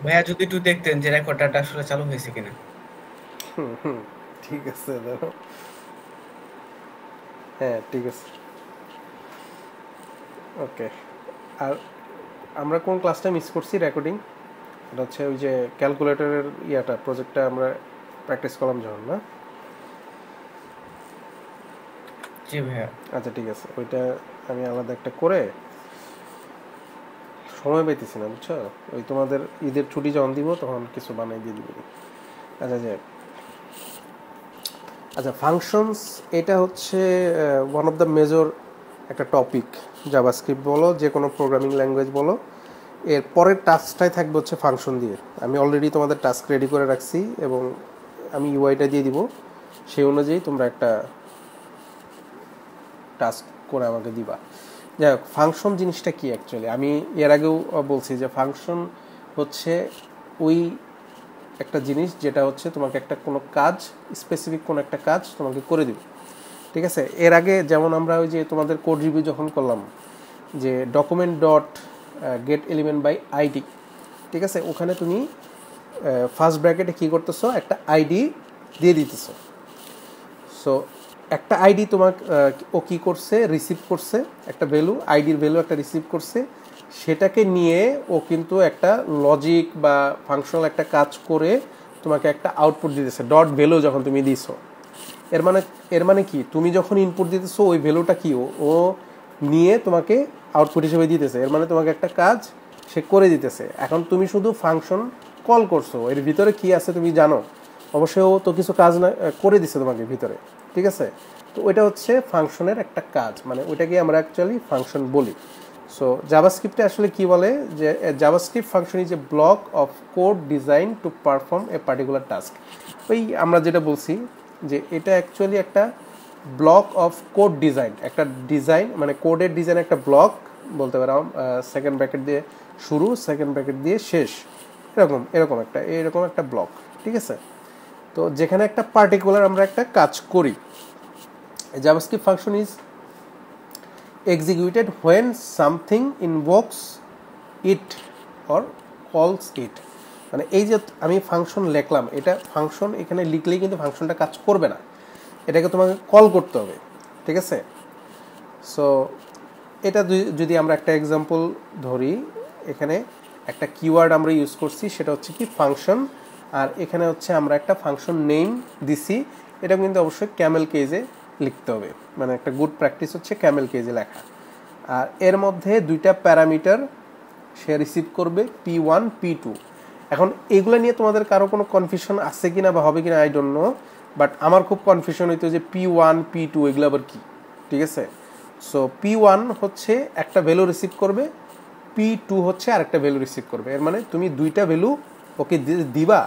ভাইয়া যদি একটু দেখতেন যে রেকর্ডারটা আসলে চালু হয়েছে কিনা। ঠিক আছে, দাঁড়াও। হ্যাঁ, ঠিক আছে। ওকে। আর আমরা কোন ক্লাসটা মিস করছি রেকর্ডিং? এটা হচ্ছে ওই যে ক্যালকুলেটরের প্রজেক্টটা আমরা প্র্যাকটিস করলাম যখন, না? জি ভাইয়া। আচ্ছা, ঠিক আছে, ওইটা আমি আলাদা একটা করে সময় পাইতেছি না, বুঝছো? ওই তোমাদের ঈদের ছুটি যখন দিব তখন কিছু বানাই দিয়ে দিব। আচ্ছা, যাই হোক। আচ্ছা, ফাংশনস এটা হচ্ছে ওয়ান অফ দ্য মেজর একটা টপিক। জাভাস্ক্রিপ্ট বলো, যে কোনো প্রোগ্রামিং ল্যাঙ্গুয়েজ বলো, এর পরের টাস্কটাই থাকবে হচ্ছে ফাংশন দিয়ে। আমি অলরেডি তোমাদের টাস্ক রেডি করে রাখছি এবং আমি ইউআইটা দিয়ে দিব, সেই অনুযায়ী তোমরা একটা টাস্ক করে আমাকে দিবা। যাই হোক, ফাংশন জিনিসটা কি অ্যাকচুয়ালি, আমি এর আগেও বলছি যে ফাংশন হচ্ছে ওই একটা জিনিস যেটা হচ্ছে তোমাকে একটা কোনো কাজ, স্পেসিফিক কোনো একটা কাজ তোমাকে করে দিবে। ঠিক আছে? এর আগে যেমন আমরা ওই যে তোমাদের কোড রিভিউ যখন করলাম, যে document dot get element by ID, ঠিক আছে, ওখানে তুমি ফার্স্ট ব্র্যাকেটে কী করতেছো, একটা আইডি দিয়ে দিতেছো। সো একটা আইডি তোমার ও কী করছে, রিসিভ করছে একটা ভ্যালু, আইডির ভ্যালু একটা রিসিভ করছে, সেটাকে নিয়ে ও কিন্তু একটা লজিক বা ফাংশনাল একটা কাজ করে তোমাকে একটা আউটপুট দিতেছে ডট ভ্যালু যখন তুমি দিছো। এর মানে এর মানে কি, তুমি যখন ইনপুট দিতেছো ওই ভ্যালুটা কি ও নিয়ে তোমাকে আউটপুট হিসেবে দিতেছে। এর মানে তোমাকে একটা কাজ সে করে দিতেছে। এখন তুমি শুধু ফাংশন কল করছো, এর ভিতরে কি আছে তুমি জানো, অবশ্যই ও তো কিছু কাজ না করে দিছে তোমাকে ভিতরে। ঠিক আছে? তো ওইটা হচ্ছে ফাংশনের একটা কাজ, মানে ওইটাকে আমরা অ্যাকচুয়ালি ফাংশন বলি। সো জাভাস্ক্রিপ্টে আসলে কি বলে, যে JavaScript function is a block of code design to perform a particular task. ওই আমরা যেটা বলছি যে এটা অ্যাকচুয়ালি একটা ব্লক অফ কোড ডিজাইন, একটা ডিজাইন মানে কোডের ডিজাইন একটা ব্লক বলতে পারলাম। সেকেন্ড ব্র্যাকেট দিয়ে শুরু, সেকেন্ড ব্র্যাকেট দিয়ে শেষ, এরকম একটা ব্লক। ঠিক আছে? তো যেখানে একটা পার্টিকুলার আমরা একটা কাজ করি, JavaScript function is executed when something invokes it or calls it। মানে এই যে আমি ফাংশন লিখলাম, এটা ফাংশন এখানে লিখলেই কিন্তু ফাংশনটা কাজ করবে না, এটাকে তোমাকে কল করতে হবে। ঠিক আছে? সো এটা যদি আমরা একটা এক্সাম্পল ধরি, এখানে একটা কিওয়ার্ড আমরা ইউজ করছি, সেটা হচ্ছে কি ফাংশন। আর এখানে হচ্ছে আমরা একটা ফাংশন নেম দিছি, এটা কিন্তু অবশ্যই ক্যামেল কেজে লিখতে হবে, মানে একটা গুড প্র্যাকটিস হচ্ছে ক্যামেল কেজে লেখা। আর এর মধ্যে দুইটা প্যারামিটার সে রিসিভ করবে, P1 P2। এখন এগুলো নিয়ে তোমাদের কারো কোনো কনফিউশন আছে কিনা বা হবে কিনা আই ডোন্ট নো, বাট আমার খুব কনফিউশন হইতো যে P1 P2 এগুলো আবার কি। ঠিক আছে? সো P1 হচ্ছে একটা ভ্যালু রিসিভ করবে, P2 হচ্ছে আরেকটা ভ্যালু রিসিভ করবে। এর মানে তুমি দুইটা ভ্যালু ওকে দিবা,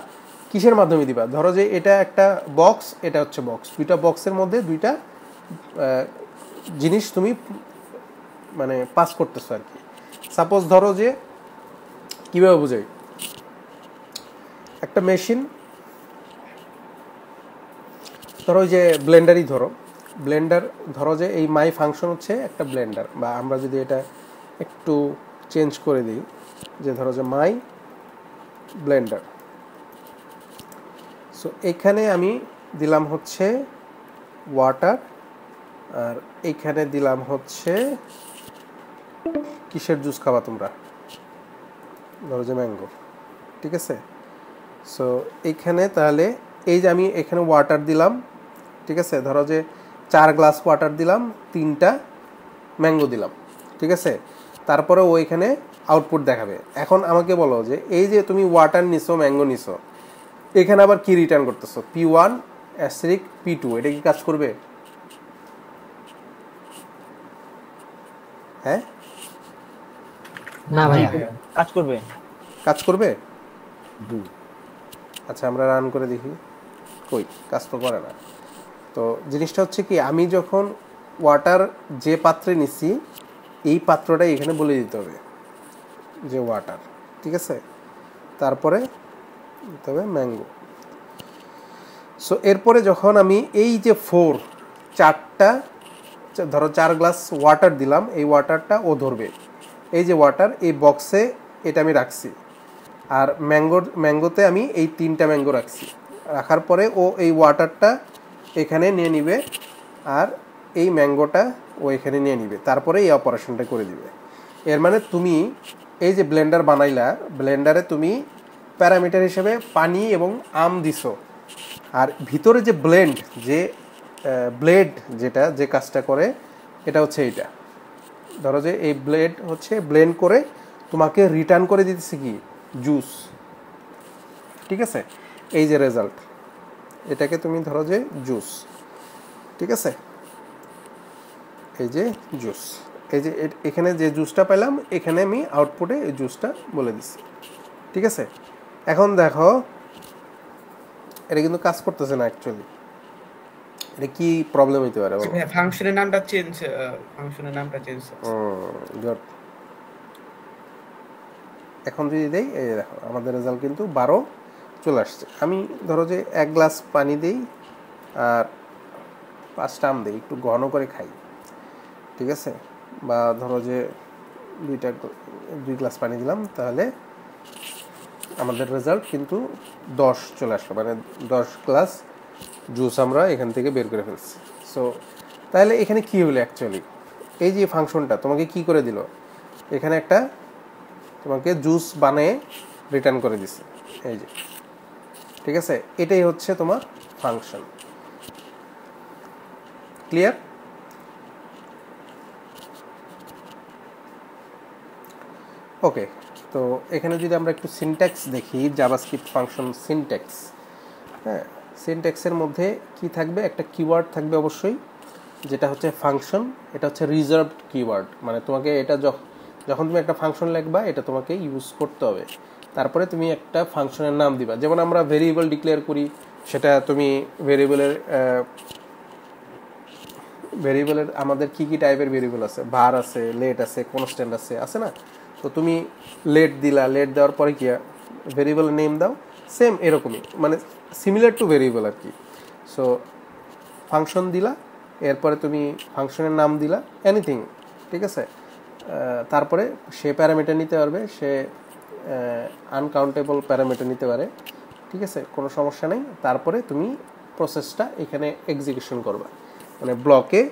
কিসের মাধ্যমে দিবা? ধরো যে এটা একটা বক্স, এটা হচ্ছে বক্স, দুইটা বক্সের মধ্যে দুইটা জিনিস তুমি মানে পাস করতেছো আর কি। সাপোজ ধরো যে, কীভাবে বোঝাই, একটা মেশিন, ধরো ওই যে ব্লেন্ডারই ধরো, ব্লেন্ডার ধরো যে এই মাই ফাংশন হচ্ছে একটা ব্লেন্ডার, বা আমরা যদি এটা একটু চেঞ্জ করে দিই, যে ধরো যে মাই ব্লেন্ডার। সো এখানে আমি দিলাম হচ্ছে ওয়াটার, আর এইখানে দিলাম হচ্ছে কিসের জুস খাবা তোমরা, ধরো যে ম্যাঙ্গো। ঠিক আছে? সো এইখানে তাহলে এই যে আমি এখানে ওয়াটার দিলাম, ঠিক আছে, ধরো যে 4 গ্লাস ওয়াটার দিলাম, 3টা ম্যাঙ্গো দিলাম। ঠিক আছে? তারপরে ও এখানে আউটপুট দেখাবে। এখন আমাকে বলো যে এই যে তুমি ওয়াটার নিছো, ম্যাঙ্গো নিছো, এখানে আবার কি রিটার্ন করতেছো, P1 অ্যাস্টেরিক P2, এটা কি কাজ করবে? হ্যাঁ, না জি ভাইয়া। ভাইয়া। কাজ করবে। কাজ করবে। জি। আচ্ছা, আমরা রান করে দেখি, কই কাজ তো করে না। তো জিনিসটা হচ্ছে কি, আমি যখন ওয়াটার যে পাত্রে নিচ্ছি, এই পাত্রটাই এখানে বলে দিতে হবে যে ওয়াটার। ঠিক আছে? তারপরে দিতে হবে ম্যাঙ্গো। সো এরপরে যখন আমি এই যে চারটা ধরো 4 গ্লাস ওয়াটার দিলাম, এই ওয়াটারটা ও ধরবে, এই যে ওয়াটার এই বক্সে এটা আমি রাখছি। আর ম্যাঙ্গোতে আমি এই 3টা ম্যাঙ্গো রাখছি, রাখার পরে ও এই ওয়াটারটা এখানে নিয়ে নিবে আর এই ম্যাঙ্গোটা ও এখানে নিয়ে নিবে, তারপরে এই অপারেশনটা করে দিবে। এর মানে তুমি এই যে ব্লেন্ডার বানাইলা, ব্লেন্ডারে তুমি প্যারামিটার হিসেবে পানি এবং আম দিছো, আর ভিতরে যে ব্লেড যেটা যে কাজটা করে এটা হচ্ছে এইটা। ধরো যে এই ব্লেড হচ্ছে ব্লেন্ড করে তোমাকে রিটার্ন করে দিতেছে কি জুস, ঠিক আছে? এই যে রেজাল্ট, এটাকে তুমি ধরো যে জুস, ঠিক আছে? এই যে জুস, এই যে এখানে যে জুসটা পেলাম এখানে আমি আউটপুটে এই জুসটা বলে দিচ্ছি, ঠিক আছে? এখন দেখো এটা কিন্তু কাজ করতেছে না অ্যাকচুয়ালি, এটা কি প্রবলেম হইতে পারে বলো? ফাংশনের নামটা চেঞ্জ গুড। এখন যদি দেই, এই দেখো আমাদের রেজাল্ট কিন্তু 12 চলে আসছে। আমি ধরো যে 1 গ্লাস পানি দিই আর 5টা আম দিই, একটু ঘন করে খাই, ঠিক আছে? বা ধরো যে 2 গ্লাস পানি দিলাম, তাহলে আমাদের রেজাল্ট কিন্তু 10 চলে আসলো, মানে 10 গ্লাস জুস আমরা এখান থেকে বের করে ফেলছি। সো তাহলে এখানে কি হলো অ্যাকচুয়ালি, এই যে ফাংশনটা তোমাকে কি করে দিল, এখানে একটা তোমাকে জুস বানিয়ে রিটার্ন করে দিছে, এই যে, ঠিক আছে? এটাই হচ্ছে তোমার ফাংশন। ক্লিয়ার? ওকে, তো এখানে যদি আমরা একটু সিনট্যাক্স দেখি, জাভাস্ক্রিপ্ট ফাংশন সিনট্যাক্স, হ্যাঁ, সিনট্যাক্সের মধ্যে কি থাকবে, একটা কিওয়ার্ড থাকবে অবশ্যই, যেটা হচ্ছে ফাংশন। এটা হচ্ছে রিজার্ভড কিওয়ার্ড, মানে তোমাকে এটা যখন তুমি একটা ফাংশন লিখবা এটা তোমাকে ইউজ করতে হবে। তারপরে তুমি একটা ফাংশনের নাম দিবা, যেমন আমরা ভেরিয়েবল ডিক্লেয়ার করি, সেটা তুমি ভেরিয়েবলের আমাদের কি কি টাইপের ভেরিয়েবল আছে, ভার আছে, লেট আছে, কনস্ট্যান্ট আছে না? তো তুমি লেট দিলা, লেট দেওয়ার পরে কি ভেরিয়েবলের নেম দাও, সেম এরকমই, মানে সিমিলার টু ভেরিয়েবল আর কি। সো ফাংশন দিলা, এরপরে তুমি ফাংশনের নাম দিলা, এনিথিং, ঠিক আছে? তারপরে সে প্যারামিটার নিতে পারবে, সে আনকাউন্টেবল প্যারামিটার নিতে পারে, ঠিক আছে? কোনো সমস্যা নেই। তারপরে তুমি প্রসেসটা এখানে এক্সিকিউশন করবা, মানে ব্লকে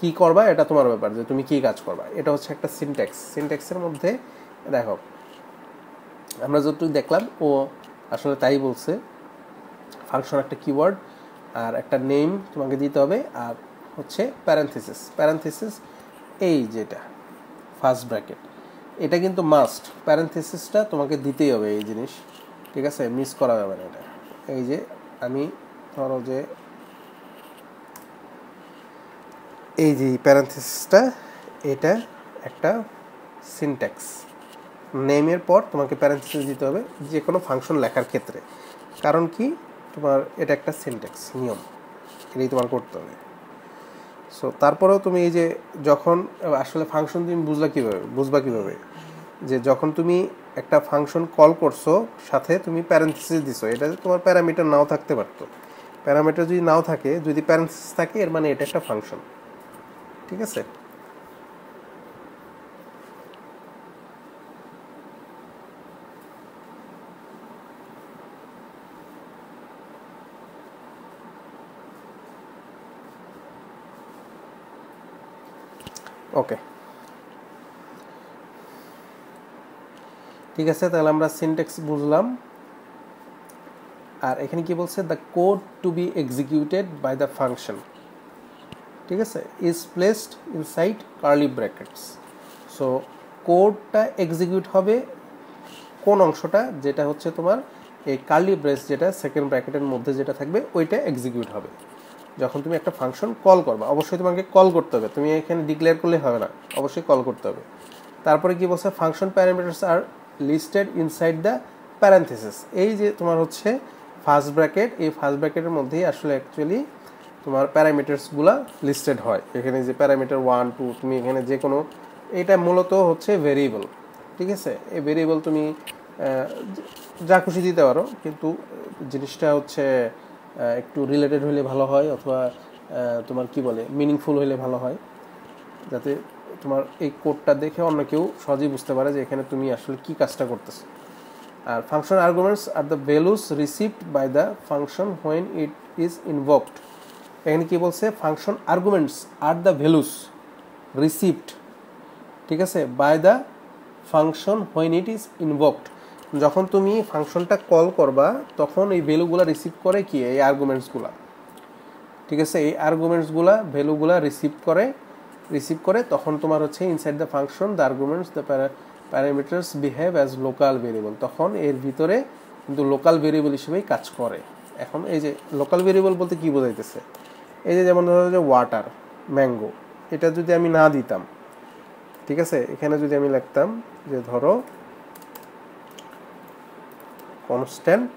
কি করবা এটা তোমার ব্যাপার, যে তুমি কি কাজ করবা। এটা হচ্ছে একটা সিনট্যাক্স। সিনট্যাক্সের মধ্যে দেখো আমরা যতটুকু দেখলাম ও আসলে তাই বলছে, ফাংশন একটা কিওয়ার্ড আর একটা নেম তোমাকে দিতে হবে, আর হচ্ছে প্যারেনথেসিস এই যেটা ফার্স্ট ব্র্যাকেট, এটা কিন্তু মাস্ট, প্যারেনথেসিসটা তোমাকে দিতেই হবে এই জিনিস, ঠিক আছে? মিস করা যাবে না এটা। এই যে আমি ধরো যে এই যে প্যারেনথেসিসটা, এটা একটা সিনট্যাক্স। নেমের পর তোমাকে প্যারেনথেসিস দিতে হবে যে কোনো ফাংশন লেখার ক্ষেত্রে, কারণ কি তোমার এটা একটা সিনট্যাক্স নিয়ম, এটাই তোমার করতে হবে। সো তারপরেও তুমি এই যে যখন আসলে ফাংশন তুমি বুঝবা কিভাবে যে যখন তুমি একটা ফাংশন কল করছো সাথে তুমি প্যারেনথেসিস দিছো, এটা তোমার প্যারামিটার নাও থাকতে পারতো। প্যারামিটার যদি নাও থাকে, যদি প্যারেনথেসিস থাকে, এর মানে এটা একটা ফাংশন, ঠিক আছে? ওকে, ঠিক আছে, তাহলে আমরা সিনট্যাক্স বুঝলাম। আর এখানে কি বলছে, the code to be executed by the function, ঠিক আছে, is placed inside curly brackets. So কোডটা এক্সিকিউট হবে কোন অংশটা, যেটা হচ্ছে তোমার এই কার্লি ব্রেস, যেটা সেকেন্ড ব্র্যাকেটের মধ্যে যেটা থাকবে ওইটা এক্সিকিউট হবে যখন তুমি একটা ফাংশন কল করবা। অবশ্যই তোমাকে কল করতে হবে, তুমি এখানে ডিক্লেয়ার করলে হবে না, অবশ্যই কল করতে হবে। তারপরে কি বলছে, function parameters are listed inside the parenthesis. এই যে তোমার হচ্ছে ফার্স্ট ব্র্যাকেট, এই ফার্স্ট ব্র্যাকেটের মধ্যেই আসলে অ্যাকচুয়ালি তোমার প্যারামিটার্সগুলো লিস্টেড হয়। এখানে যে প্যারামিটার 1 2 তুমি এখানে যে কোনো, এটা মূলত হচ্ছে ভেরিয়েবল, ঠিক আছে? এই ভেরিয়েবল তুমি যা খুশি দিতে পারো, কিন্তু জিনিসটা হচ্ছে একটু রিলেটেড হলে ভালো হয়, অথবা তোমার কি বলে মিনিংফুল হলে ভালো হয়, যাতে তোমার এই কোডটা দেখে অন্য কেউ সহজেই বুঝতে পারে যে এখানে তুমি আসলে কি কাজটা করতেছো। আর function arguments are the values received by the function when it is invoked. এখানে কি বলছে, function arguments are the values received, ঠিক আছে, by the function when it is invoked. যখন তুমি ফাংশনটা কল করবা তখন এই ভ্যালুগুলো রিসিভ করে কি, এই আর্গুমেন্টসগুলা, ঠিক আছে, এই আর্গুমেন্টসগুলা ভ্যালুগুলা রিসিভ করে তখন তোমার হচ্ছে inside the function the arguments the parameters behave as local variable, তখন এর ভিতরে কিন্তু লোকাল ভেরিয়েবল হিসেবেই কাজ করে। এখন এই যে লোকাল ভেরিয়েবল বলতে কি বোঝাইতেছে, এই যে যেমন ধরো যে ওয়াটার, ম্যাঙ্গো, এটা যদি আমি না দিতাম, ঠিক আছে, এখানে যদি আমি লিখতাম যে ধরো কনস্ট্যান্ট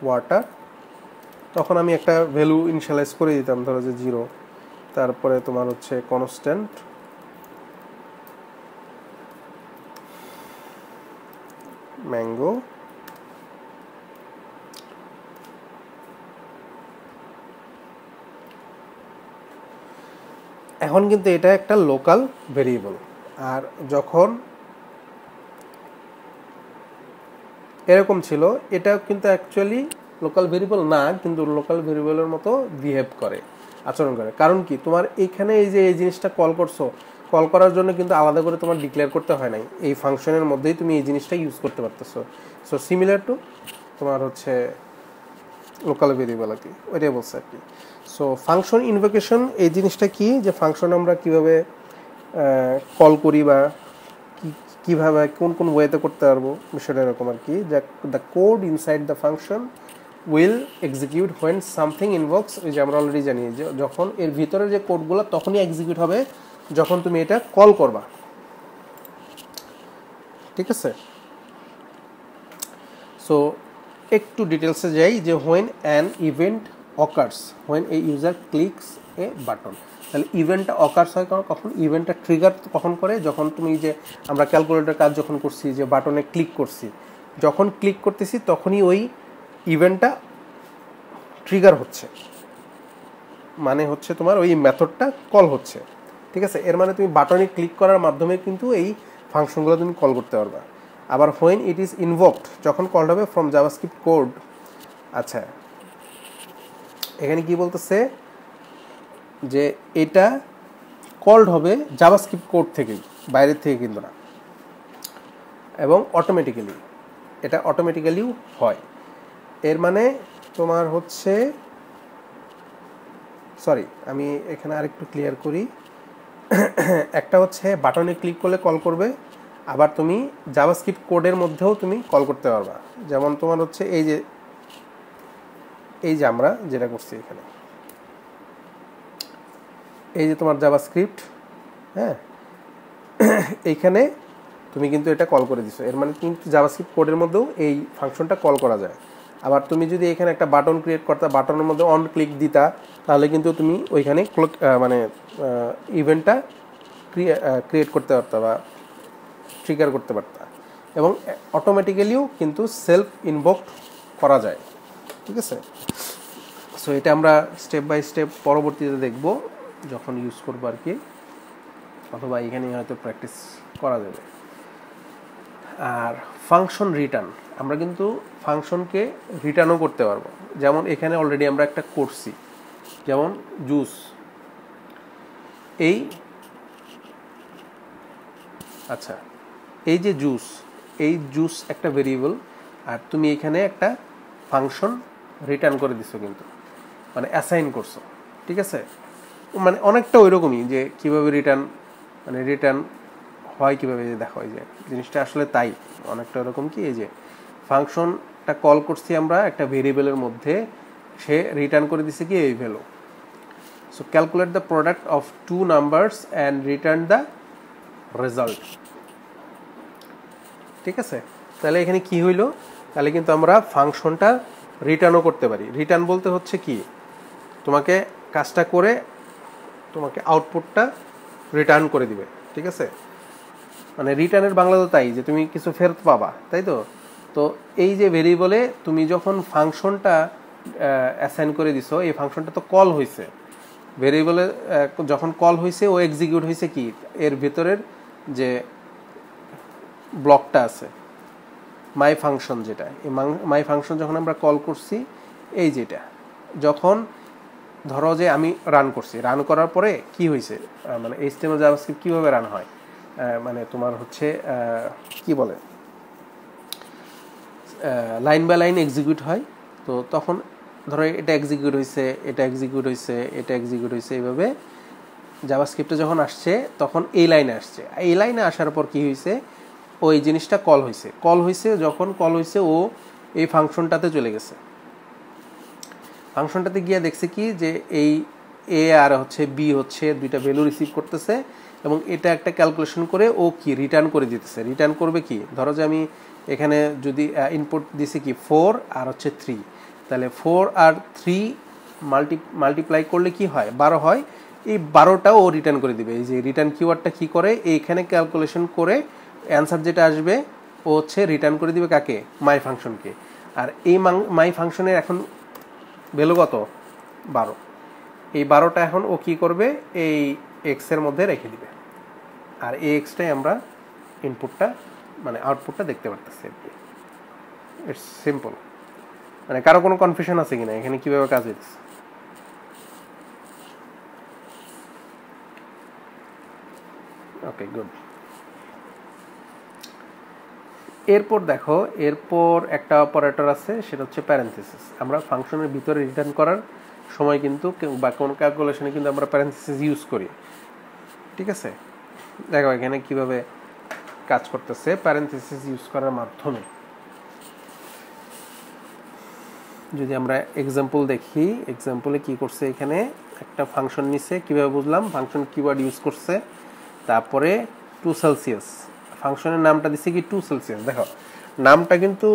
ওয়াটার, তখন আমি একটা ভ্যালু ইনিশিয়ালাইজ করে দিতাম, ধরো যে 0, তারপরে তোমার হচ্ছে কনস্ট্যান্ট ম্যাঙ্গো, এখন কিন্তু এটা একটা লোকাল ভেরিয়েবল। আর যখন এরকম ছিল, এটা কিন্তু অ্যাকচুয়ালি লোকাল ভেরিয়েবল না, কিন্তু লোকাল ভেরিয়েবলের মতো বিহেভ করে, আচরণ করে। কারণ কি, তোমার এইখানে এই যে এই জিনিসটা কল করছো, কল করার জন্য কিন্তু আলাদা করে তোমার ডিক্লেয়ার করতে হয় নাই, এই ফাংশনের মধ্যেই তুমি এই জিনিসটা ইউজ করতে পারতেছো। সো সিমিলার টু তোমার হচ্ছে লোকাল ভেরিয়েবল আর কি, ওইটাই বলছে আর কি। সো ফাংশন ইনভোকেশন এই জিনিসটা কি, যে ফাংশন আমরা কিভাবে কল করি বা কিভাবে কোন কোন ওয়েতে করতে পারবো, বিষয়টা এরকম আর কি। The code inside the function will execute when something invokes, ওই যে আমরা অলরেডি জানি যে যখন এর ভিতরে যে কোডগুলো তখনই এক্সিকিউট হবে যখন তুমি এটা কল করবা, ঠিক আছে। সো একটু ডিটেলসে যাই, যে when an event occurs when a user clicks A button, তাহলে ইভেন্টটা অকার্স হয় কখন, ইভেন্টটা ট্রিগার কখন করে, যখন তুমি যে আমরা ক্যালকুলেটর কাজ যখন করছি, যে বাটনে ক্লিক করছি, যখন ক্লিক করতেছি তখনই ওই ইভেন্টটা ট্রিগার হচ্ছে, মানে হচ্ছে তোমার ওই মেথডটা কল হচ্ছে, ঠিক আছে। এর মানে তুমি বাটনে ক্লিক করার মাধ্যমে কিন্তু এই ফাংশনগুলো তুমি কল করতে পারবা। আবার হোয়েন ইট ইজ ইনভোকড, যখন কল হবে ফ্রম জাভাস্ক্রিপ্ট কোড। আচ্ছা, এখানে কি বলতেছে, যে এটা কলড হবে জাভাস্ক্রিপ্ট কোড থেকেই, বাইরের থেকে কিন্তু না, এবং অটোমেটিক্যালি, এটা অটোমেটিক্যালিও হয়। এর মানে তোমার হচ্ছে, সরি আমি এখানে আরেকটু ক্লিয়ার করি, একটা হচ্ছে বাটনে ক্লিক করলে কল করবে, আবার তুমি জাভাস্ক্রিপ্ট কোডের মধ্যেও তুমি কল করতে পারবা। যেমন তোমার হচ্ছে এই যে আমরা যেটা করছি এখানে, এই যে তোমার জাভাস্ক্রিপ্ট, হ্যাঁ, এইখানে তুমি কিন্তু এটা কল করে দিছো, এর মানে কিন্তু জাভাস্ক্রিপ্ট কোডের মধ্যেও এই ফাংশনটা কল করা যায়। আবার তুমি যদি এখানে একটা বাটন ক্রিয়েট করতে, বাটনের মধ্যে অন ক্লিক দিতা, তাহলে কিন্তু তুমি ওইখানে মানে ইভেন্টটা ক্রিয়েট করতে পারতা বা ট্রিগার করতে পারতা, এবং অটোমেটিক্যালিও কিন্তু সেলফ ইনভোকড করা যায়, ঠিক আছে। সো এটা আমরা স্টেপ বাই স্টেপ পরবর্তীতে দেখব যখন ইউজ করবো আর কি, অথবা এখানে হয়তো প্র্যাকটিস করা যাবে। আর ফাংশন রিটার্ন, আমরা কিন্তু ফাংশনকে রিটার্নও করতে পারবো, যেমন এখানে অলরেডি আমরা একটা করছি, যেমন জুস, আচ্ছা এই যে জুস একটা ভেরিয়েবল, আর তুমি এখানে একটা ফাংশন রিটার্ন করে দিছো, কিন্তু মানে অ্যাসাইন করছো, ঠিক আছে। মানে অনেকটা ওই রকমই, যে কীভাবে রিটার্ন হয়, কীভাবে যে দেখা হয়, যে জিনিসটা আসলে তাই অনেকটা ওরকম কি, এই যে ফাংশনটা কল করছি আমরা একটা ভেরিয়েবলের মধ্যে, সে রিটার্ন করে দিছে কি এই value. So calculate the product of two numbers and return the result, ঠিক আছে। তাহলে এখানে কি হইলো, তাহলে কিন্তু আমরা ফাংশনটা রিটার্নও করতে পারি। রিটার্ন বলতে হচ্ছে কি, তোমাকে কাজটা করে তোমাকে আউটপুটটা রিটার্ন করে দিবে, ঠিক আছে। মানে রিটার্নের বাংলা তো তাই, যে তুমি কিছু ফেরত পাবা, তাই তো। তো এই যে ভেরিয়েবলে তুমি যখন ফাংশনটা অ্যাসাইন করে দিছো, এই ফাংশনটা তো কল হয়েছে, ভেরিয়েবলে যখন কল হয়েছে ও এক্সিকিউট হয়েছে কি, এর ভেতরের যে ব্লকটা আছে, মাই ফাংশন যেটা, এই মাই ফাংশন যখন আমরা কল করছি, এই যেটা যখন ধরো যে আমি রান করছি, রান করার পরে কি হয়েছে, মানে HTML জাভাস্ক্রিপ্ট কীভাবে রান হয়, মানে তোমার হচ্ছে কি বলে লাইন বাই লাইন এক্সিকিউট হয়। তো তখন ধরো এটা এক্সিকিউট হয়েছে, এটা এক্সিকিউট হয়েছে, এটা এক্সিকিউট হয়েছে, এইভাবে জাভাস্ক্রিপ্টে যখন আসছে তখন এই লাইনে আসছে। এই লাইনে আসার পর কি হয়েছে, ওই জিনিসটা কল হয়েছে, যখন কল হয়েছে ও এই ফাংশনটাতে চলে গেছে। ফাংশনটাতে গিয়ে দেখছে কি যে এই এ আর হচ্ছে বি হচ্ছে দুইটা ভ্যালু রিসিভ করতেছে, এবং এটা একটা ক্যালকুলেশন করে ও কি রিটার্ন করে দিতেছে। রিটার্ন করবে কি, ধরো যে আমি এখানে যদি ইনপুট দিছি কি 4 আর হচ্ছে 3, তাহলে 4 আর 3 মাল্টিপ্লাই করলে কি হয়, 12 হয়। এই 12টাও ও রিটার্ন করে দিবে। এই যে রিটার্ন কিওয়ার্ডটা কি করে, এইখানে ক্যালকুলেশন করে অ্যান্সার যেটা আসবে ও হচ্ছে রিটার্ন করে দিবে কাকে, মাই ফাংশনকে। আর এই মাই ফাংশনের এখন ভ্যালু কত, 12। এই 12টা এখন ও কি করবে, এই এক্সের মধ্যে রেখে দিবে। আর এই এক্সটাই আমরা ইনপুটটা মানে আউটপুটটা দেখতে পারতেছি। It's simple. মানে কারো কোনো কনফিউশন আছে কিনা এখানে কিভাবে কাজ হচ্ছে? ওকে, গুড। এরপর দেখো, এরপর একটা অপারেটর আছে, সেটা হচ্ছে প্যারেনথেসিস। আমরা ফাংশনের ভিতরে রিটার্ন করার সময় কিন্তু বা কোন ক্যালকুলেশনে কিন্তু আমরা প্যারেনথেসিস ইউজ করি, ঠিক আছে? দেখো এখানে কিভাবে কাজ করতেছে প্যারেনথেসিস ইউজ করার মাধ্যমে। যদি আমরা এক্সাম্পল দেখি, এক্সাম্পলে কি করছে, এখানে একটা ফাংশন নিছে, কিভাবে বুঝলাম, ফাংশন কিওয়ার্ড ইউজ করছে, তারপরে 2 সেলসিয়াস, ফাংশনের নামটা দিচ্ছে কি 2 সেলসিয়াস। দেখো নামটা কিন্তু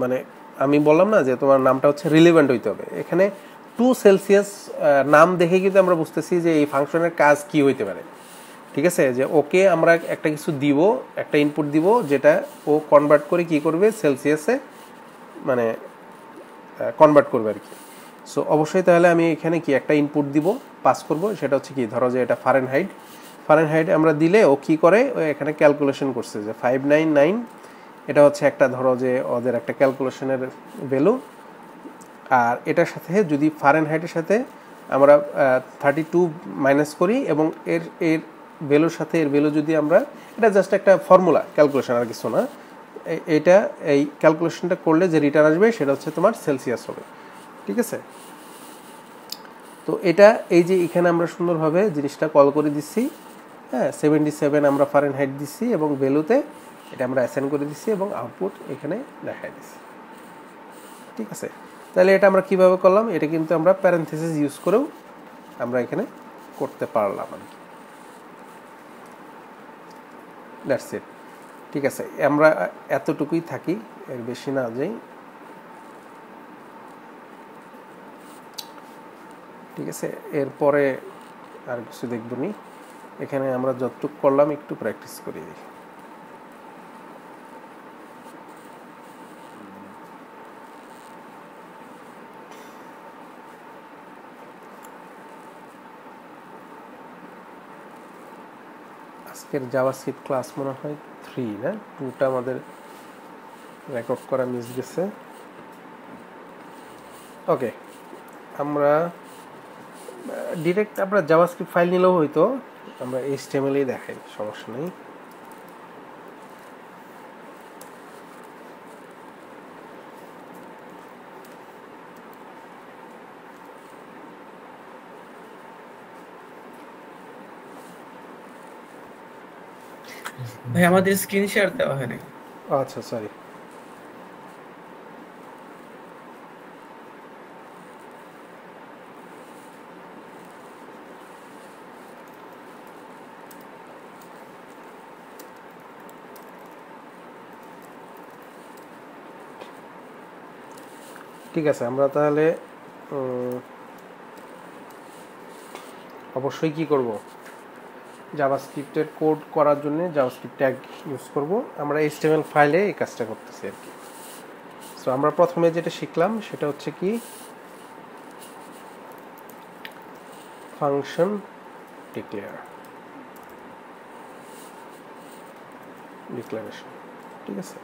মানে আমি বললাম না যে তোমার নামটা হচ্ছে রিলেভেন্ট হইতে হবে। এখানে 2 সেলসিয়াস নাম দেখে কিন্তু আমরা বুঝতেছি যে এই ফাংশনের কাজ কি হইতে পারে, ঠিক আছে? যে ওকে আমরা একটা কিছু দিব, একটা ইনপুট দিব, যেটা ও কনভার্ট করে কি করবে, সেলসিয়াসে মানে কনভার্ট করবে আর কি। সো অবশ্যই তাহলে আমি এখানে কি একটা ইনপুট দিব, পাস করব, সেটা হচ্ছে কি, ধরো যে এটা ফারেনহাইট আমরা দিলে ও কি করে, ও এখানে ক্যালকুলেশন করছে যে 599, এটা হচ্ছে একটা ধরো যে ওদের একটা ক্যালকুলেশনের ভ্যালু। আর এটার সাথে যদি ফারেনহাইটের সাথে আমরা 32 মাইনাস করি, এবং এর ভ্যালুর সাথে এর ভ্যালু যদি আমরা, এটা জাস্ট একটা ফর্মুলা ক্যালকুলেশন আর কিছু না, এইটা এই ক্যালকুলেশনটা করলে যে রিটার্ন আসবে সেটা হচ্ছে তোমার সেলসিয়াস হবে, ঠিক আছে? তো এটা এই যে এখানে আমরা সুন্দরভাবে জিনিসটা কল করে দিচ্ছি, হ্যাঁ 77 আমরা ফারেনহাইট দিচ্ছি, এবং ভ্যালুতে এটা আমরা অ্যাসাইন করে দিচ্ছি, এবং আউটপুট এখানে দেখাই দিচ্ছি, ঠিক আছে? তাহলে এটা আমরা কিভাবে করলাম, এটা কিন্তু আমরা প্যারেনথেসিস ইউজ করেও আমরা এখানে করতে পারলাম আর কি। দ্যাটস ইট, ঠিক আছে? আমরা এতটুকুই থাকি, এর বেশি না যাই, ঠিক আছে? এরপরে আর কিছু দেখব নি, এখানে আমরা যতটুকু করলাম একটু প্র্যাকটিস করি। আজকের জাভাস্ক্রিপ্ট ক্লাস মনে হয় 3 না, 2টা আমাদের রেকর্ড করা মিস গেছে। ওকে, আমরা ডিরেক্ট আমরা জাভাস্ক্রিপ্ট ফাইল নিলেও হয়তো আমরা HTML-এই দেখাই, সমস্যা নেই। ভাই আমাদের স্ক্রিন শেয়ার দেওয়া হয়নি। আচ্ছা, সরি। ঠিক আছে, আমরা তাহলে অবশ্যই কি করব, জাভাস্ক্রিপ্টের কোড করার জন্য জাভাস্ক্রিপ্ট ট্যাগ ইউজ করব। আমরা HTML ফাইলে এই কাজটা করতেছি আর কি। সো আমরা প্রথমে যেটা শিখলাম সেটা হচ্ছে কি, ফাংশন ডিক্লারেশন, ঠিক আছে?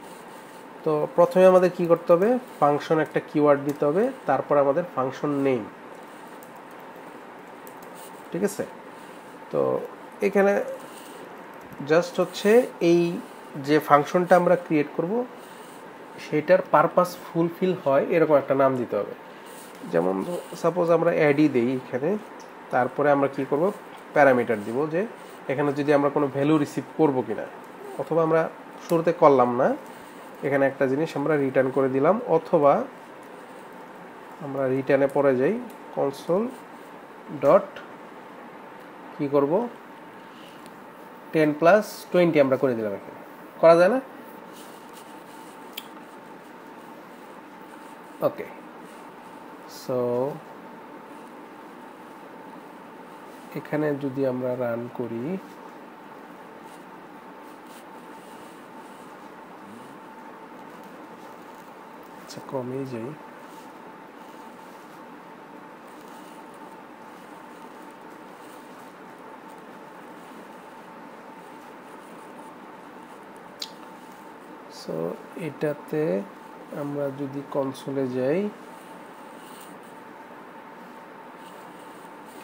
তো প্রথমে আমাদের কি করতে হবে, ফাংশন একটা কিওয়ার্ড দিতে হবে, তারপর আমাদের ফাংশন নেম, ঠিক আছে। তো এখানে জাস্ট হচ্ছে এই যে ফাংশনটা আমরা ক্রিয়েট করব সেটার পারপাস ফুলফিল হয় এরকম একটা নাম দিতে হবে। যেমন সাপোজ আমরা অ্যাডই দেই এখানে, তারপরে আমরা কি করব, প্যারামিটার দিব যে এখানে যদি আমরা কোনো ভ্যালু রিসিভ করব কিনা, অথবা আমরা শুরুতে করলাম না, এখানে একটা জিনিস আমরা রিটার্ন করে দিলাম, অথবা আমরা রিটার্নে পরে যাই কনসোল ডট কি করব 10+20 আমরা করে দিলাম। এখানে করা যায় না? ওকে, সো এখানে যদি আমরা রান করি, আচ্ছা কমেই যাই, সো এটাতে আমরা যদি কনসোলে যাই,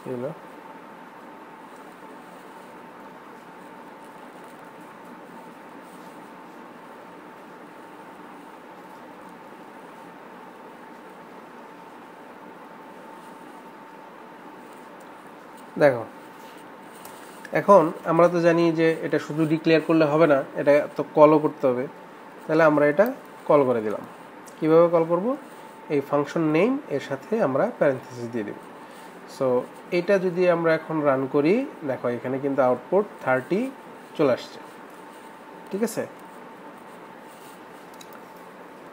কি হলো, দেখো এখন আমরা তো জানি যে এটা শুধু ডিক্লেয়ার করলে হবে না, এটা তো কলও করতে হবে। তাহলে আমরা এটা কল করে দিলাম। কিভাবে কল করব, এই ফাংশন নেম এর সাথে আমরা প্যারেনথেসিস দিয়ে দেব। সো এটা যদি আমরা এখন রান করি, দেখো এখানে কিন্তু আউটপুট 30 চলে আসছে, ঠিক আছে।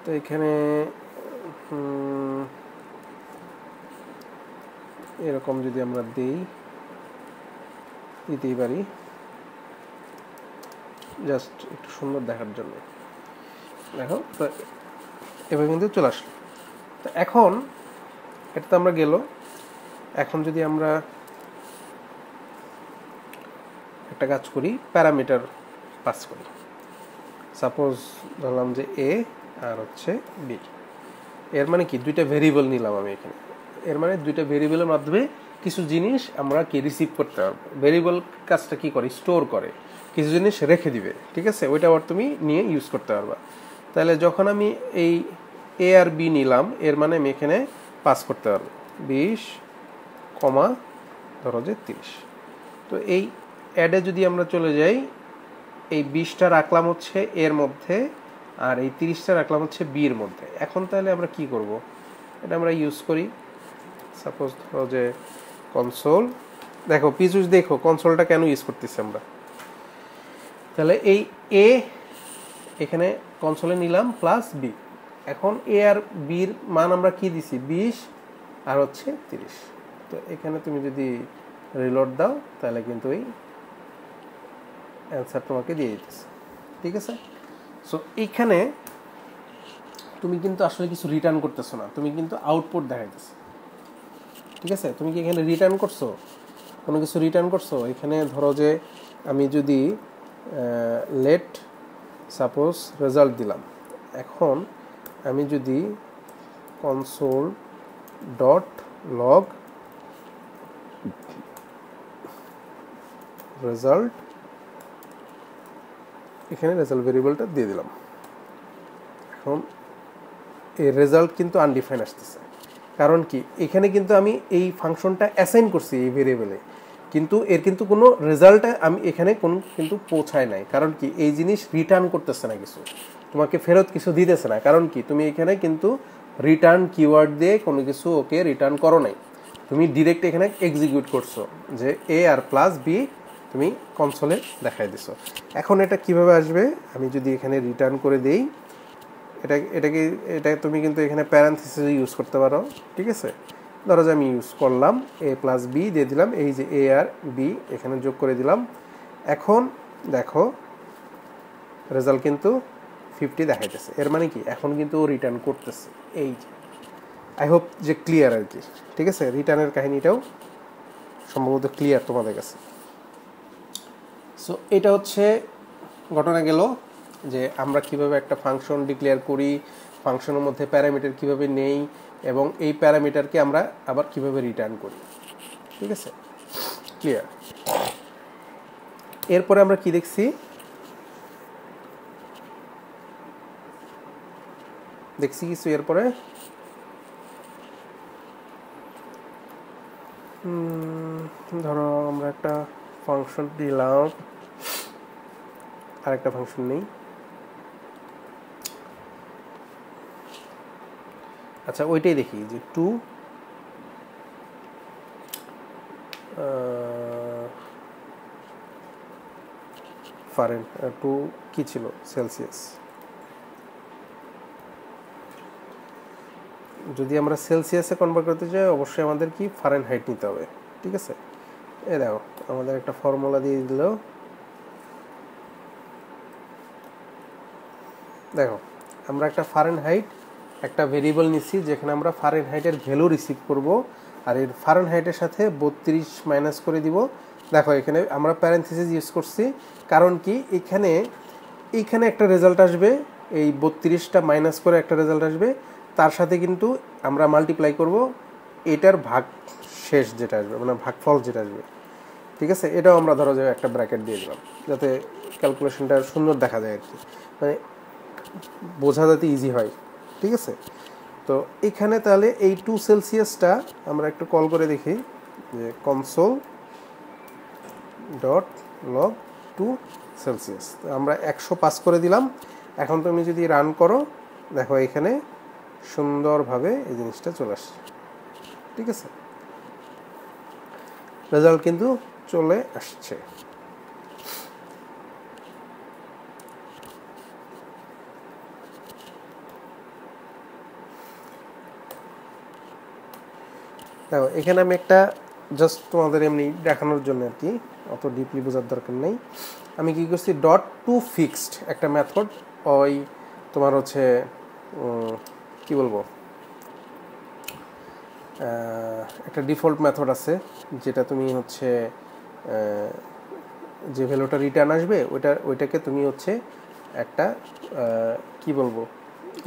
তো এখানে এরকম যদি আমরা দিতেই পারি, জাস্ট একটু সুন্দর দেখার জন্য। দেখো তো এভাবে কিন্তু চলে আসলো। তো এখন এটা তো আমরা গেল, এখন যদি আমরা একটা কাজ করি, প্যারামিটার পাস করি, সাপোজ ধরলাম যে এ আর হচ্ছে বি, এর মানে কি দুইটা ভেরিয়েবল নিলাম আমি এখানে, এর মানে দুইটা ভেরিয়েবলের মাধ্যমে কিছু জিনিস আমরা কি রিসিভ করতে পারবো। ভেরিয়েবল কাজটা কি করে, স্টোর করে, কিছু জিনিস রেখে দিবে, ঠিক আছে, ওইটা আবার তুমি নিয়ে ইউজ করতে পারবা। তাহলে যখন আমি এই এ আর বি নিলাম, এর মানে আমি এখানে পাস করতে পারবো 20, ধরো যে 30। তো এই অ্যাডে যদি আমরা চলে যাই, এই 20টা রাখলাম হচ্ছে এর মধ্যে, আর এই 30টা রাখলাম হচ্ছে বির মধ্যে। এখন তাহলে আমরা কি করব, এটা আমরা ইউজ করি, সাপোজ ধরো যে কনসোল, দেখো পিজুস, দেখো কনসোলটা কেন ইউজ করতেছি আমরা। তাহলে এই এ এখানে কনসোলে নিলাম প্লাস বি, এখন এ আর বির মান আমরা কি দিছি, 20 আর হচ্ছে 30। তো এখানে তুমি যদি রিলোড দাও তাহলে কিন্তু এই অ্যান্সার তোমাকে দিয়ে দিতেছে, ঠিক আছে। সো এইখানে তুমি কিন্তু আসলে কিছু রিটার্ন করতেছো না, তুমি কিন্তু আউটপুট দেখাইতেছো, ঠিক আছে। তুমি কি এখানে রিটার্ন করছো, কোনো কিছু রিটার্ন করছো? এখানে ধরো যে আমি যদি লেট সাপোজ রেজাল্ট দিলাম, এখন আমি যদি কনসোল ডট লগ রেজাল্ট, এখানে রেজাল্ট ভেরিয়েবলটা দিয়ে দিলাম, এখন এই রেজাল্ট কিন্তু আনডিফাইন আসতেছে। কারণ কি, এখানে কিন্তু আমি এই ফাংশনটা অ্যাসাইন করছি এই ভেরিয়েবলে, কিন্তু এর কিন্তু কোনো রেজাল্টে আমি এখানে কোনো কিন্তু পৌঁছায় নাই। কারণ কি, এই জিনিস রিটার্ন করতেছে না, কিছু তোমাকে ফেরত কিছু দিতেছে না। কারণ কি, তুমি এখানে কিন্তু রিটার্ন কিওয়ার্ড দিয়ে কোনো কিছু ওকে রিটার্ন করো নাই, তুমি ডিরেক্ট এখানে এক্সিকিউট করছো যে এ আর প্লাস বি তুমি কনসোলে দেখাই দিছো। এখন এটা কিভাবে আসবে, আমি যদি এখানে রিটার্ন করে দেই, এটা তুমি কিন্তু এখানে প্যারেনথেসিস ইউজ করতে পারো, ঠিক আছে। ধরো যে আমি ইউজ করলাম এ প্লাস বি দিয়ে দিলাম, এই যে এ আর বি এখানে যোগ করে দিলাম। এখন দেখো রেজাল্ট কিন্তু 50 দেখাইতেছে, এর মানে কি এখন কিন্তু ও রিটার্ন করতেছে। এই যে আই হোপ যে ক্লিয়ার আর কি, ঠিক আছে। রিটার্নের কাহিনীটাও সম্ভবত ক্লিয়ার তোমাদের কাছে। সো এটা হচ্ছে ঘটনা গেল। যে আমরা কিভাবে একটা ফাংশন ডিক্লেয়ার করি, ফাংশনের মধ্যে প্যারামিটার কিভাবে নেই, এবং এই প্যারামিটারকে আমরা আবার কিভাবে রিটার্ন করি। ঠিক আছে, ক্লিয়ার? এরপরে আমরা কি দেখছি, কিছু এরপরে ধরো আমরা একটা ফাংশন দিলাম, আর একটা ফাংশন নেই। আচ্ছা, ওইটাই দেখি যে টু ফারেন টু কি ছিল, সেলসিয়াস। যদি আমরা সেলসিয়াসে কনভার্ট করতে চাই অবশ্যই আমাদের কি ফারেনহাইট নিতে হবে। ঠিক আছে, এই দেখো আমাদের একটা ফর্মুলা দিয়ে দিল। দেখো আমরা একটা ফারেনহাইট একটা ভেরিয়েবল নিচ্ছি যেখানে আমরা ফারেনহাইটের ভ্যালু রিসিভ করব, আর এর ফারেনহাইটের সাথে 32 মাইনাস করে দিব। দেখো এখানে আমরা প্যারেনথেসিস ইউজ করছি, কারণ কি এইখানে একটা রেজাল্ট আসবে, এই 32টা মাইনাস করে একটা রেজাল্ট আসবে, তার সাথে কিন্তু আমরা মাল্টিপ্লাই করব এটার ভাগ শেষ যেটা আসবে, মানে ভাগফল যেটা আসবে। ঠিক আছে, এটাও আমরা ধরো যে একটা ব্র্যাকেট দিয়ে দিলাম যাতে ক্যালকুলেশনটা সুন্দর দেখা যায় আর কি, মানে বোঝা যাতে ইজি হয়। ঠিক আছে, তো এখানে তাহলে এই 2 সেলসিয়াসটা আমরা একটু কল করে দেখি যে কনসোল ডট লগ 2 সেলসিয়াস। আমরা 100 পাস করে দিলাম। এখন তুমি যদি রান করো, দেখো এখানে সুন্দরভাবে এই জিনিসটা চলে আসছে। ঠিক আছে, রেজাল্ট কিন্তু চলে আসছে। দেখো এখানে আমি একটা জাস্ট তোমাদের এমনি দেখানোর জন্য আর কি, অত ডিপলি বোঝার দরকার নেই। আমি কি করছি, ডট টু ফিক্সড একটা মেথড, ওই তোমার হচ্ছে কি বলবো, একটা ডিফল্ট মেথড আছে যেটা তুমি হচ্ছে যে ভ্যালুটা রিটার্ন আসবে ওইটাকে তুমি হচ্ছে একটা কি বলবো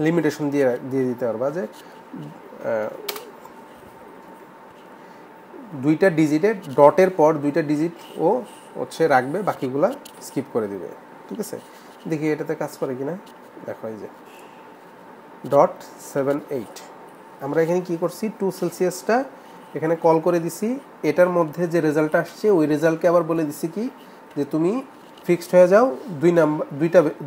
লিমিটেশন দিয়ে দিতে পারবা, যে 2টা ডিজিটের ডটের পর 2টা ডিজিট ও হচ্ছে রাখবে, বাকিগুলা স্কিপ করে দিবে। ঠিক আছে, দেখি এটাতে কাজ করে কিনা। দেখো এই যে .78, আমরা এখানে কি করছি, 2 সেলসিয়াসটা এখানে কল করে দিছি, এটার মধ্যে যে রেজাল্টটা আসছে ওই রেজাল্টকে আবার বলে দিছি কি যে তুমি ফিক্সড হয়ে যাও,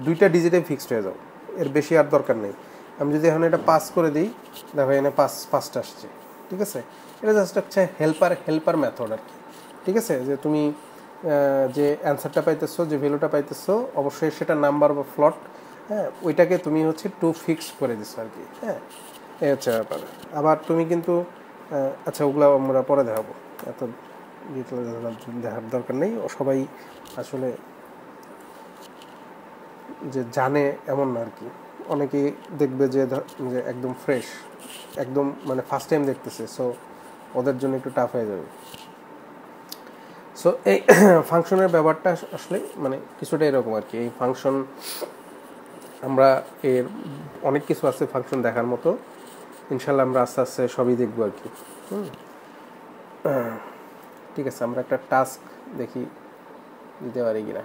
2টা ডিজিটে ফিক্সড হয়ে যাও, এর বেশি আর দরকার নেই। আমি যদি এখন এটা পাস করে দিই, দেখো এখানে পাঁচটা আসছে। ঠিক আছে, এটা জাস্ট হচ্ছে হেল্পার মেথড আর কি। ঠিক আছে, যে তুমি যে অ্যান্সারটা পাইতেছো, যে ভ্যালুটা পাইতেছো, অবশ্যই সেটা নাম্বার বা ফ্লট, হ্যাঁ, ওইটাকে তুমি হচ্ছে টু ফিক্স করে দিছো আর কি। হ্যাঁ, এই হচ্ছে ব্যাপার। আবার তুমি কিন্তু আচ্ছা ওগুলো আমরা পরে দেখাবো, এত দেখার দরকার নেই। সবাই আসলে যে জানে এমন না আর কি, অনেকেই দেখবে যে একদম ফ্রেশ, একদম মানে ফার্স্ট টাইম দেখতেছে, সো ওদের জন্য একটু টাফ হয়ে যাবে। সো এই ফাংশনের ব্যাপারটা আসলে মানে কিছুটা এরকম আর কি। এই ফাংশন আমরা এর অনেক কিছু আছে ফাংশন দেখার মতো, ইনশাল্লাহ আমরা আস্তে আস্তে সবই দেখবো আর কি। ঠিক আছে, আমরা একটা টাস্ক দেখি দিতে পারি কিনা।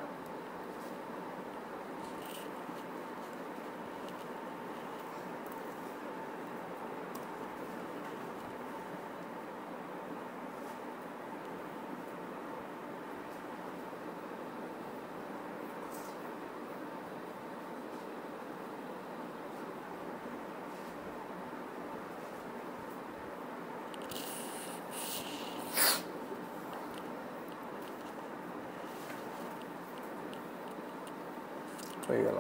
হয়ে গেল।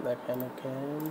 দেখেন দেখেন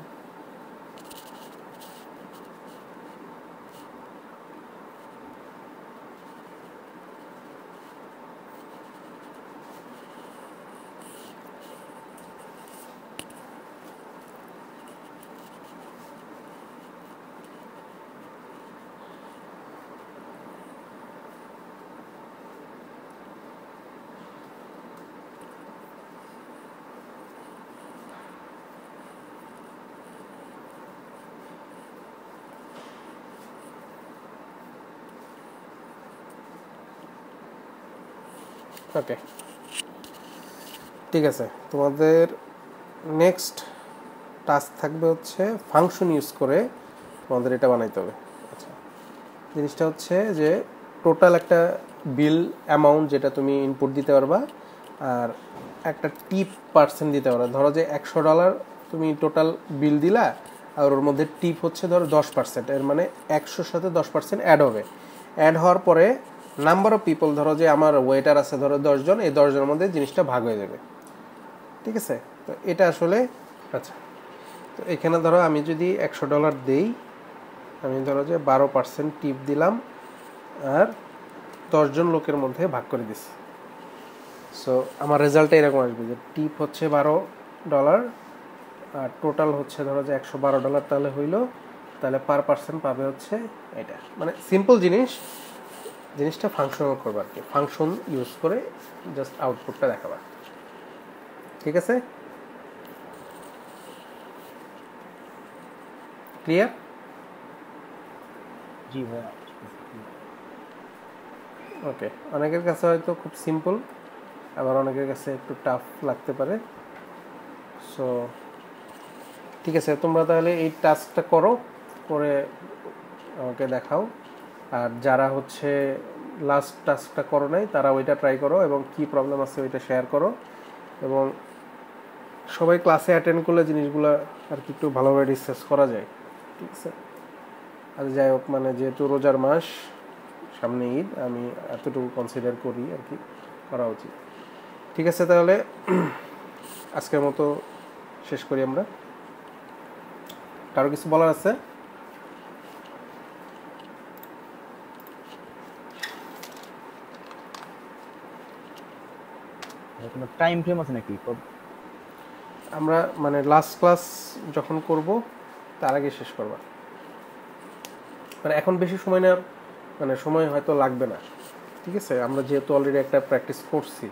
ওকে, ঠিক আছে। তোমাদের নেক্সট টাস্ক থাকবে হচ্ছে ফাংশন ইউজ করে তোমাদের এটা বানাইতে হবে। আচ্ছা, জিনিসটা হচ্ছে যে টোটাল একটা বিল অ্যামাউন্ট যেটা তুমি ইনপুট দিতে পারবা, আর একটা টিপ পার্সেন্ট দিতে পারবা। ধরো যে $100 তুমি টোটাল বিল দিলা, আর ওর মধ্যে টিপ হচ্ছে ধরো 10%। এর মানে 100-র সাথে 10% অ্যাড হবে। অ্যাড হওয়ার পরে নাম্বার অফ পিপল, ধরো যে আমার ওয়েটার আছে ধরো 10 জন, এই 10 জনের মধ্যে জিনিসটা ভাগ হয়ে যাবে। ঠিক আছে, তো এটা আসলে আচ্ছা, তো এখানে ধরো আমি যদি $100 দেই, আমি ধরো যে 12% টিপ দিলাম আর 10 জন লোকের মধ্যে ভাগ করে দিছি। সো আমার রেজাল্টটা এরকম আসবে যে টিপ হচ্ছে $12 আর টোটাল হচ্ছে ধরো যে $112, তাহলে হইলো, তাহলে পার পার্সন পাবে হচ্ছে এটা। মানে সিম্পল জিনিসটা ফাংশনাল করবো আর কি, ফাংশন ইউজ করে জাস্ট আউটপুটটা দেখাবা। ঠিক আছে, ক্লিয়ার? জি ভাইয়া। ওকে, অনেকের কাছে হয়তো খুব সিম্পল, আবার অনেকের কাছে একটু টাফ লাগতে পারে। সো ঠিক আছে, তোমরা তাহলে এই টাস্কটা করো, করে আমাকে দেখাও। আর যারা হচ্ছে লাস্ট টাস্কটা করো নাই তারা ওইটা ট্রাই করো এবং কি প্রবলেম আছে ওইটা শেয়ার করো। এবং সবাই ক্লাসে অ্যাটেন্ড করলে জিনিসগুলো আর কি একটু ভালোভাবে ডিসকাস করা যায়। ঠিক আছে, আর যাই হোক, মানে যেহেতু রোজার মাস, সামনে ঈদ, আমি এতটুকু কনসিডার করি আর কি করা উচিত। ঠিক আছে, তাহলে আজকের মতো শেষ করি আমরা। কারো কিছু বলার আছে? কোনো টাইম ফ্রেম আছে নাকি? আমরা মানে লাস্ট ক্লাস যখন করব তার আগে শেষ করবা, মানে এখন বেশি সময় না, মানে সময় হয়তো লাগবে না। ঠিক আছে, আমরা যেহেতু অলরেডি একটা প্র্যাকটিস করছি,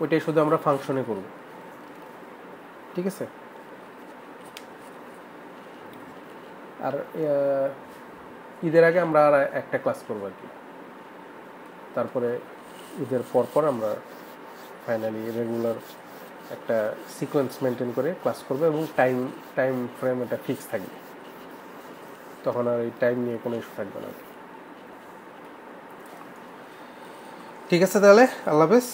ওইটাই শুধু আমরা ফাংশনে করব। ঠিক আছে, আর ঈদের আগে আমরা আর একটা ক্লাস করবো আর কি, তারপরে ঈদের পর আমরা ফাইনালি রেগুলার একটা সিকোয়েন্স মেনটেন করে ক্লাস করবো এবং টাইম ফ্রেম এটা ফিক্স থাকবে, তখন আর এই টাইম নিয়ে কোনো ইস্যু থাকবে না। ঠিক আছে, তাহলে আল্লাহ হাফেজ।